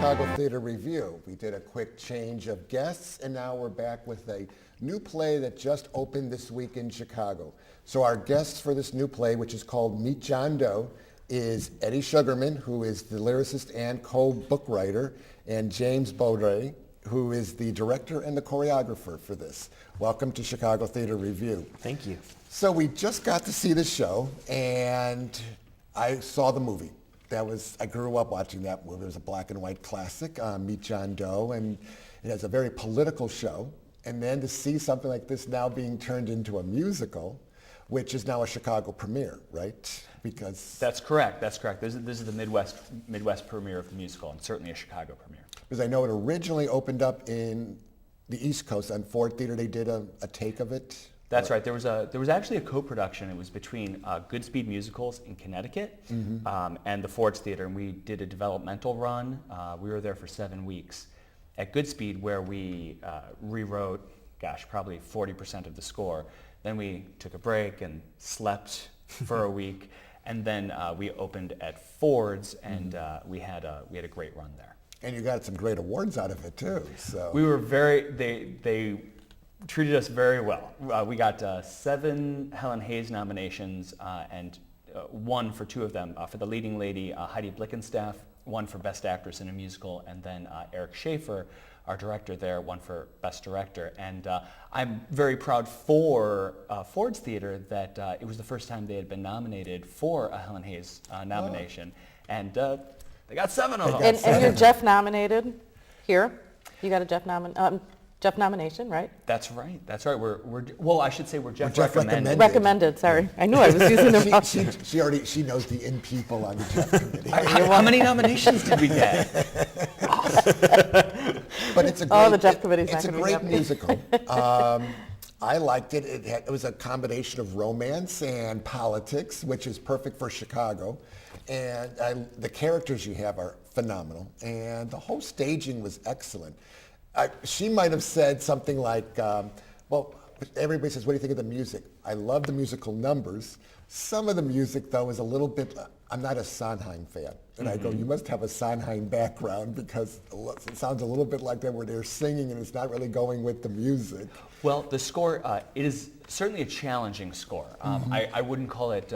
Chicago Theater Review. We did a quick change of guests, and now we're back with a new play that just opened this week in Chicago. So our guests for this new play, which is called Meet John Doe, is Eddie Sugarman, who is the lyricist and co-book writer, and James Baudry, who is the director and the choreographer for this. Welcome to Chicago Theater Review. Thank you. So we just got to see the show, and I saw the movie. I grew up watching that movie. It was a black and white classic, Meet John Doe, and it has a very political show. And then to see something like this now being turned into a musical, which is now a Chicago premiere, right? Because That's correct. This is the Midwest premiere of the musical, and certainly a Chicago premiere. Because I know it originally opened up in the East Coast on Ford Theater. They did a take of it. That's right. There was actually a co-production. It was between Goodspeed Musicals in Connecticut and the Ford's Theater, and we did a developmental run. We were there for 7 weeks at Goodspeed, where we rewrote, probably 40% of the score. Then we took a break and slept for a week, and then we opened at Ford's, and we had a great run there. And you got some great awards out of it too. So we were they treated us very well. We got 7 Helen Hayes nominations and one for 2 of them. For the leading lady, Heidi Blickenstaff, one for Best Actress in a Musical, and then Eric Schaefer, our director there, one for Best Director. And I'm very proud for Ford's Theater that it was the first time they had been nominated for a Helen Hayes nomination. And they got 7 of them. And you're Jeff nominated here. You got a Jeff nomination, right? That's right. Well, I should say we're Jeff recommended. Recommended. Sorry, I knew I was using the wrong. she knows the in people on the Jeff committee. How many nominations did we get? But it's a great, the Jeff committee's it's a not gonna great be musical. I liked it. It was a combination of romance and politics, which is perfect for Chicago. And the characters you have are phenomenal, and the whole staging was excellent. She might have said something like, well, everybody says, what do you think of the music? I love the musical numbers. Some of the music, though, is a little bit, I'm not a Sondheim fan. And I go, you must have a Sondheim background, because it sounds a little bit like that where they're singing and it's not really going with the music. Well, the score, it is certainly a challenging score. I wouldn't call it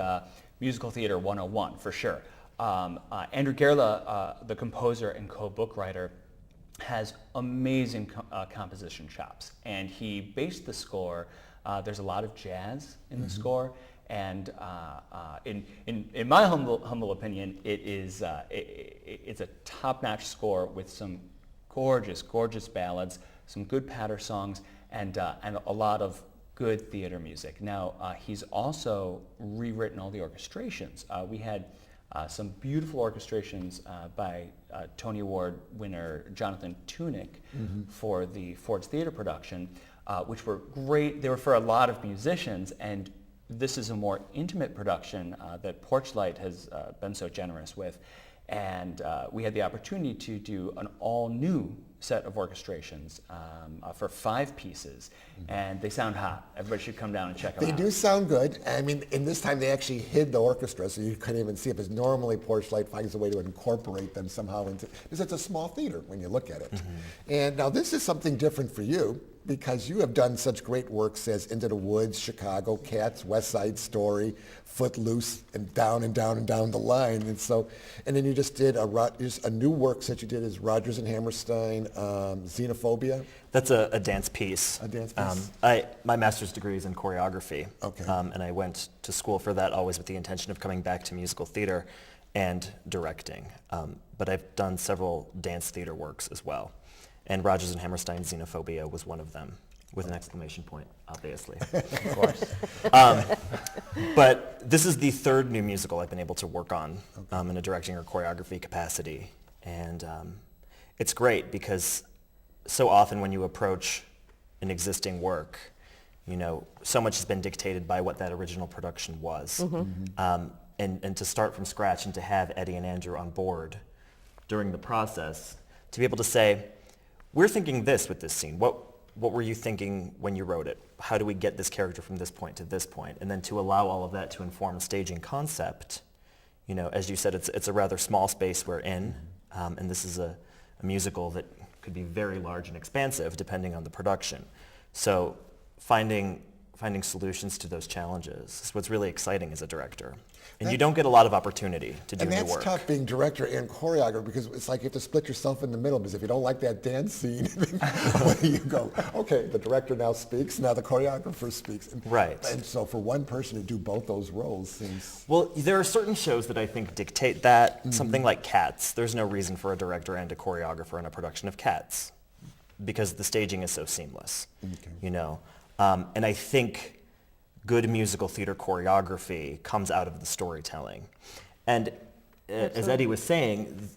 musical theater 101 for sure. Andrew Gerla, the composer and co-book writer, has amazing composition chops, and he based the score. There's a lot of jazz in the score, and in my humble opinion, it's a top-notch score with some gorgeous ballads, some good patter songs, and a lot of good theater music. Now he's also rewritten all the orchestrations. We had some beautiful orchestrations by Tony Award winner Jonathan Tunick for the Ford's Theater production, which were great. They were for a lot of musicians, and this is a more intimate production that Porchlight has been so generous with. And we had the opportunity to do an all-new set of orchestrations for 5 pieces, and they sound hot. Everybody should come down and check them out. They do sound good. I mean, in this time they actually hid the orchestra, so you couldn't even see it, because normally Porchlight finds a way to incorporate them somehow into, because it's a small theater when you look at it. And now this is something different for you, because you have done such great works as Into the Woods, Chicago Cats, West Side Story, Footloose, and down the line. And then you just did a new work that you did is Rodgers and Hammerstein, Xenophobia. That's a dance piece. A dance piece. My master's degree is in choreography. Okay. And I went to school for that, always with the intention of coming back to musical theater and directing. But I've done several dance theater works as well. And Rodgers and Hammerstein Xenophobia was one of them, with an exclamation point, obviously. Of course. But this is the 3rd new musical I've been able to work on in a directing or choreography capacity. And it's great, because so often when you approach an existing work, so much has been dictated by what that original production was. And to start from scratch and to have Eddie and Andrew on board during the process, to be able to say, we're thinking this with this scene. What were you thinking when you wrote it? How do we get this character from this point to this point? And then to allow all of that to inform a staging concept. As you said, it's a rather small space we're in, and this is a a musical that could be very large and expansive depending on the production. So finding solutions to those challenges is what's really exciting as a director. And you don't get a lot of opportunity to do And new that's work. tough being director and choreographer because it's like you have to split yourself in the middle because if you don't like that dance scene, then you go, okay, the director now speaks, now the choreographer speaks. Right. And so for one person to do both those roles seems... Well, there are certain shows that I think dictate that. Something like Cats. There's no reason for a director and a choreographer in a production of Cats because the staging is so seamless, you know. And I think good musical theater choreography comes out of the storytelling. And as Eddie was saying,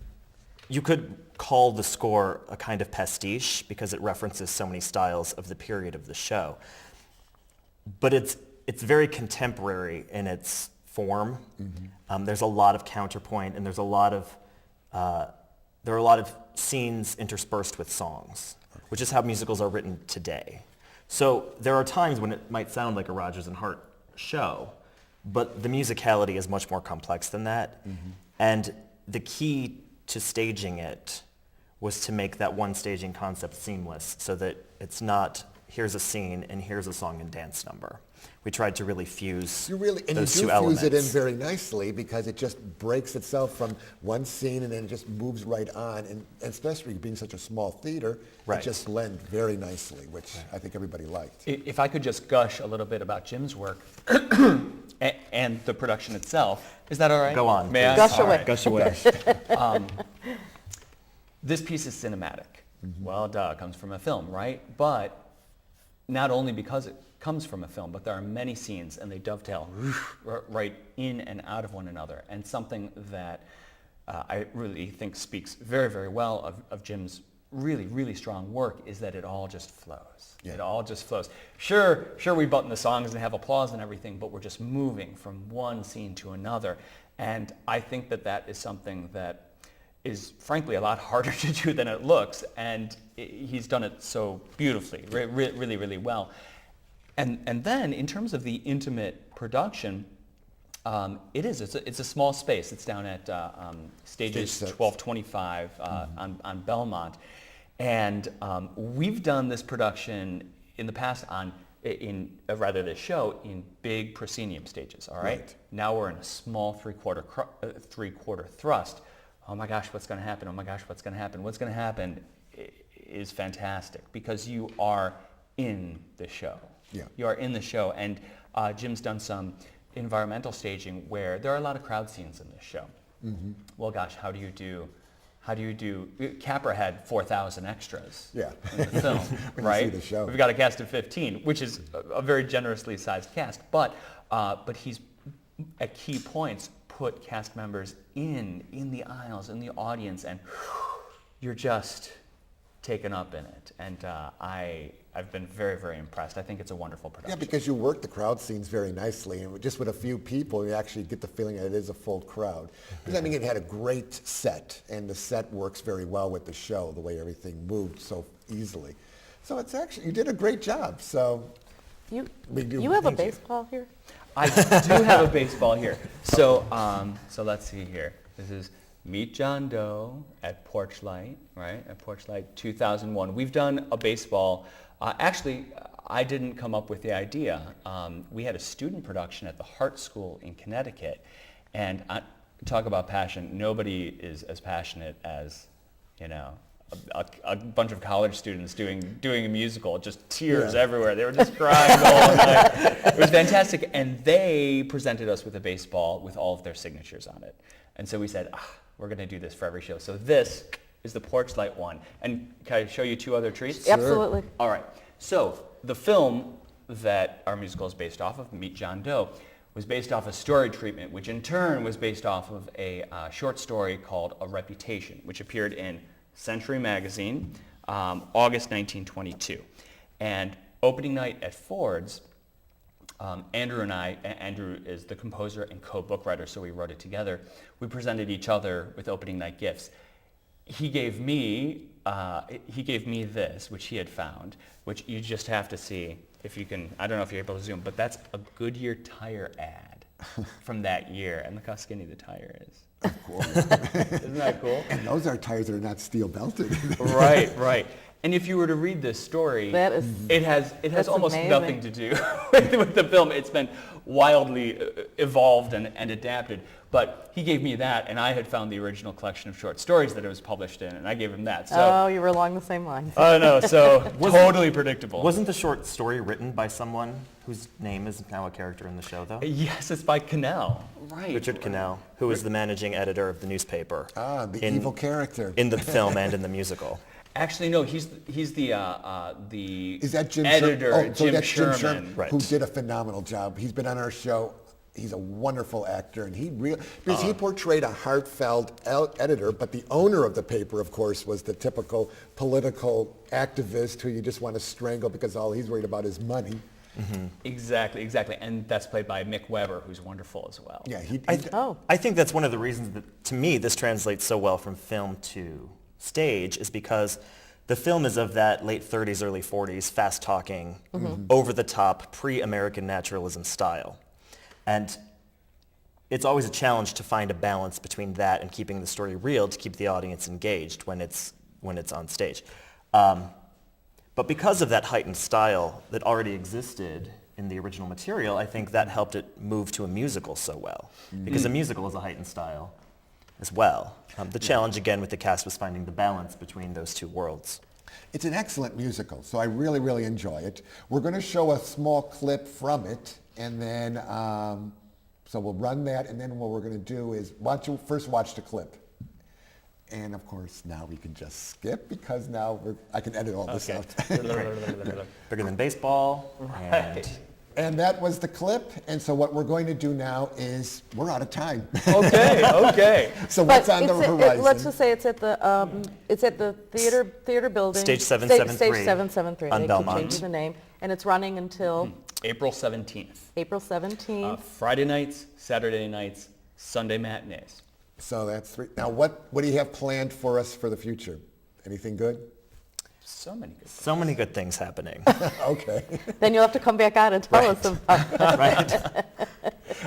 you could call the score a kind of pastiche because it references so many styles of the period of the show. But it's very contemporary in its form. There's a lot of counterpoint, and there are a lot of scenes interspersed with songs, which is how musicals are written today. So there are times when it might sound like a Rodgers and Hart show, but the musicality is much more complex than that. And the key to staging it was to make that one staging concept seamless so that it's not here's a scene and here's a song and dance number. We tried to really fuse those two elements. Fuse it in very nicely because it just breaks itself from one scene and then it just moves right on. And especially being such a small theater, it just blends very nicely, which I think everybody liked. If I could just gush a little bit about Jim's work and the production itself, is that all right? Go on. May I? Gush All away. right. Gush away. This piece is cinematic. Well, duh, it comes from a film, right? But not only because it comes from a film, but there are many scenes and they dovetail right in and out of one another. And something that I really think speaks very, very well of Jim's really, really strong work is that it all just flows. It all just flows. Sure, we button the songs and have applause and everything, but we're just moving from one scene to another. And I think that is something that is frankly a lot harder to do than it looks, and he's done it so beautifully, really, really well. And then in terms of the intimate production, it's a small space. It's down at stages 1225 on Belmont, and we've done this production in the past this show in big proscenium stages. All right. Now we're in a small three-quarter thrust. Oh my gosh, what's going to happen? Oh my gosh, what's going to happen? What's going to happen is fantastic because you are in the show. You are in the show, and Jim's done some environmental staging where there are a lot of crowd scenes in this show. Well, gosh, how do you do? Capra had 4,000 extras in the film, right? You see the show. We've got a cast of 15, which is a very generously sized cast, but he's at key points put cast members in the aisles, in the audience, and you're just taken up in it. And I've been very, very impressed. I think it's a wonderful production. Yeah, because you work the crowd scenes very nicely, and just with a few people, you actually get the feeling that it is a full crowd. Because I mean, it had a great set, and the set works very well with the show, the way everything moved so easily. So it's actually, you did a great job. So You have a baseball here? I do have a baseball here. So let's see here. This is Meet John Doe at Porchlight, right? At Porchlight 2001. We've done a baseball. Actually, I didn't come up with the idea. We had a student production at the Hart School in Connecticut, and talk about passion. Nobody is as passionate as, a bunch of college students doing a musical. Just tears everywhere. They were just crying the whole night. It was fantastic, and they presented us with a baseball with all of their signatures on it. And so we said, we're going to do this for every show. So this is the Porchlight one. And can I show you two other treats? Absolutely. All right. So the film that our musical is based off of, Meet John Doe, was based off a story treatment, which in turn was based off of a short story called A Reputation, which appeared in Century Magazine, August 1922. And opening night at Ford's, Andrew and I, Andrew is the composer and co-book writer, so we wrote it together. We presented each other with opening night gifts. He gave me this, which he had found, which you just have to see if you can. I don't know if you're able to zoom, but that's a Goodyear tire ad from that year, and look how skinny the tire is. Isn't that cool? And those are tires that are not steel belted. Right, right. And if you were to read this story, That is, it has That's almost amazing. nothing to do with the film. It's been wildly evolved and adapted. But he gave me that, and I had found the original collection of short stories that it was published in, and I gave him that. So, oh, you were along the same lines. oh no, so totally predictable. Wasn't the short story written by someone whose name is now a character in the show, though? Yes, it's by Cannell. Right. Richard Cannell, who is the managing editor of the newspaper. The in- evil character. In the film and in the musical. Actually, no, he's the Is that Jim editor, Sherman? Oh, so Jim that's Sherman. Jim Sherman, Right. who did a phenomenal job. He's been on our show. He's a wonderful actor, and because he portrayed a heartfelt editor, but the owner of the paper, of course, was the typical political activist who you just want to strangle because all he's worried about is money. Mm-hmm. Exactly, exactly. And that's played by Mick Weber, who's wonderful as well. Yeah, Oh, I think that's one of the reasons that, to me, this translates so well from film to stage is because the film is of that late 30s, early 40s, fast-talking, over-the-top, pre-American naturalism style. And it's always a challenge to find a balance between that and keeping the story real to keep the audience engaged when it's on stage. But because of that heightened style that already existed in the original material, I think that helped it move to a musical so well. Because a musical is a heightened style as well. The challenge, again, with the cast was finding the balance between those two worlds. It's an excellent musical, so I really, really enjoy it. We're going to show a small clip from it, and then, so we'll run that, and then what we're going to do is first watch the clip. And of course, now we can just skip because now I can edit all this out. Bigger than baseball. And And that was the clip, and so what we're going to do now is, we're out of time. Okay, okay. So but what's on the horizon? let's just say it's at the theater building. Stage 773 Stage 773. on They keep Belmont. changing the name, and it's running until April 17th. April 17th. Friday nights, Saturday nights, Sunday matinees. So that's 3. Now, what do you have planned for us for the future? Anything good? So many good so many good things happening. Okay. Then you'll have to come back out and tell us about it.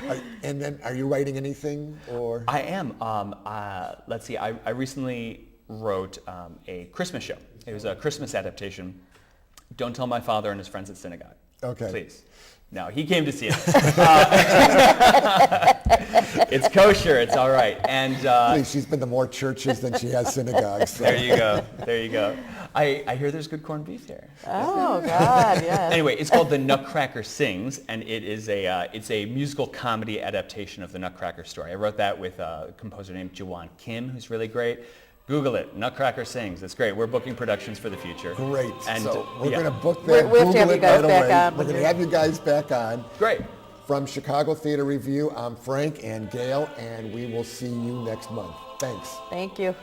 Right? And then, are you writing anything, or? I am. Let's see. I recently wrote a Christmas show. It was a Christmas adaptation. Don't tell my father and his friends at synagogue. Okay. Please. No, he came to see it. It's kosher. It's all right. And Please, she's been to more churches than she has synagogues. So. there you go. There you go. I hear there's good corned beef here. Oh, God, yes. Anyway, it's called The Nutcracker Sings, and it's a musical comedy adaptation of the Nutcracker story. I wrote that with a composer named Jawan Kim, who's really great. Google it, Nutcracker Sings. It's great. We're booking productions for the future. Great. And So we're yeah. going to book that. We have to have Google you it guys right back away. on We're when going to you're- have you guys back on. Great. From Chicago Theater Review, I'm Frank and Gail, and we will see you next month. Thanks. Thank you.